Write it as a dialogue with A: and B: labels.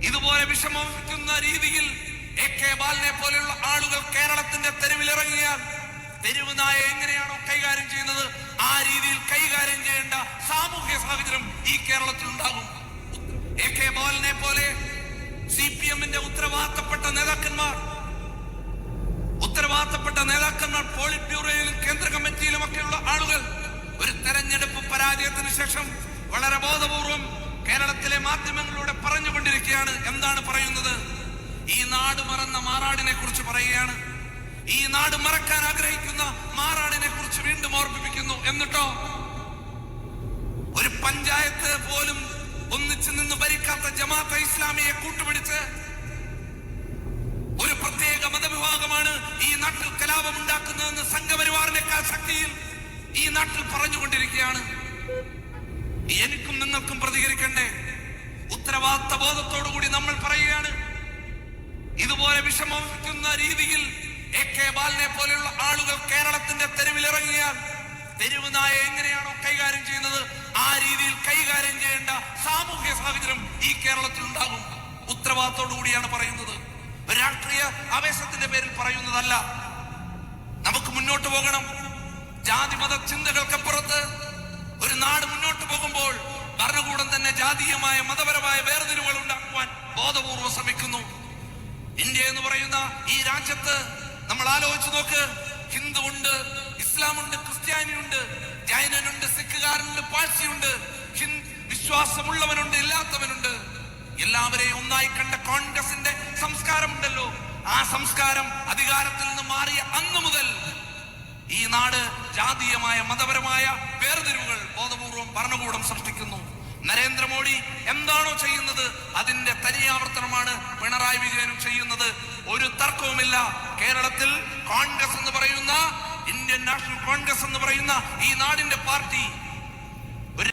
A: ഇതുപോലെ വിഷമിക്കുന്ന രീതിയിൽ AK ബാലനെ പോലെയുള്ള ആളുകൾ കേരളത്തിന്റെ തെരുവിലിറങ്ങിയാൽ തെരുവ് നായ എങ്ങനെയാണോ കൈകാര്യം ചെയ്യുന്നത് ആ രീതിയിൽ കൈകാര്യം ചെയ്യേണ്ട സാമൂഹ്യ സാഹചര്യം ഈ കേരളത്തിൽ ഉണ്ടാകും. AK ബാലനെ പോലെ CPM-ന്റെ ഉത്തരവാദിത്തപ്പെട്ട നേതാക്കന്മാർ പോളിറ്റ് ബ്യൂറോയിലും കേന്ദ്ര കമ്മിറ്റിയിലും ഒക്കെയുള്ള ആളുകൾ ഒരു തെരഞ്ഞെടുപ്പ് പരാജയത്തിന് ശേഷം വളരെ ബോധപൂർവം കേരളത്തിലെ മാധ്യമങ്ങളിലൂടെ പറഞ്ഞുകൊണ്ടിരിക്കുകയാണ്. എന്താണ് പറയുന്നത്? ഈ നാട് മറന്ന മാറാടിനെ കുറിച്ച് പറയുകയാണ്. ഈ നാട് മറക്കാൻ ആഗ്രഹിക്കുന്ന മാറാടിനെ കുറിച്ച് വീണ്ടും ഓർമ്മിപ്പിക്കുന്നു. എന്നിട്ടോ ഒരു പഞ്ചായത്ത് പോലും ഒന്നിച്ചു നിന്ന് ഭരിക്കാത്ത ജമാഅത്തെ ഇസ്ലാമിയെ കൂട്ടുപിടിച്ച് ഒരു പ്രത്യേക മതവിഭാഗമാണ് ഈ നാട്ടിൽ കലാപം ഉണ്ടാക്കുന്നതെന്ന് സംഘപരിവാറിനേക്കാൾ ശക്തിയിൽ ഈ നാട്ടിൽ പറഞ്ഞുകൊണ്ടിരിക്കുകയാണ്. എനിക്കും നിങ്ങൾക്കും പ്രതികരിക്കണ്ടേ? ഉത്തരവാദിത്ത ബോധത്തോടുകൂടി നമ്മൾ പറയുകയാണ്. ഇതുപോലെ വിഷമിക്കുന്ന രീതിയിൽ AK ബാലനെ പോലെയുള്ള ആളുകൾ കേരളത്തിന്റെ തെരുവിലിറങ്ങിയാൽ തെരുവ് നായ എങ്ങനെയാണോ കൈകാര്യം ചെയ്യുന്നത് ആ രീതിയിൽ കൈകാര്യം ചെയ്യേണ്ട സാമൂഹ്യ സാഹചര്യം ഈ കേരളത്തിൽ ഉണ്ടാകും. ഉത്തരവാദിത്തോടു കൂടിയാണ് പറയുന്നത്. രാഷ്ട്രീയ ആവേശത്തിന്റെ പേരിൽ പറയുന്നതല്ല. നമുക്ക് മുന്നോട്ട് പോകണം. ജാതി മത ചിന്തകൾക്കപ്പുറത്ത് ഒരു നാട് മുന്നോട്ട് പോകുമ്പോൾ ഭരണകൂടം തന്നെ ജാതീയമായ മതപരമായ വേർതിരിവുകൾ ഉണ്ടാക്കുവാൻ ബോധപൂർവ്വം ശ്രമിക്കുന്നു. ഇന്ത്യ എന്ന് പറയുന്ന ഈ രാജ്യത്ത് നമ്മൾ ആലോചിച്ച് നോക്ക്. ഹിന്ദു ഉണ്ട്, ഇസ്ലാമുണ്ട്, ക്രിസ്ത്യാനിയുണ്ട്, ജൈനനുണ്ട്, സിഖുകാരനുണ്ട്, പാഴ്സിയുണ്ട്, വിശ്വാസമുള്ളവനുണ്ട്, ഇല്ലാത്തവനുണ്ട്. എല്ലാവരെയും ഒന്നായി കണ്ട കോൺഗ്രസിന്റെ സംസ്കാരമുണ്ടല്ലോ. ആ സംസ്കാരം അധികാരത്തിൽ നിന്ന് മാറിയ അന്നു മുതൽ ഈ നാട് ജാതീയമായ മതപരമായ വേർതിരിവുകൾ ബോധപൂർവം ഭരണകൂടം സൃഷ്ടിക്കുന്നു. നരേന്ദ്രമോദി എന്താണോ ചെയ്യുന്നത് അതിന്റെ തനിയാവർത്തനമാണ് പിണറായി വിജയനും ചെയ്യുന്നത്. ഒരു തർക്കവുമില്ല. കേരളത്തിൽ കോൺഗ്രസ് എന്ന് പറയുന്ന ഇന്ത്യൻ നാഷണൽ കോൺഗ്രസ് എന്ന് പറയുന്ന ഈ നാടിന്റെ പാർട്ടി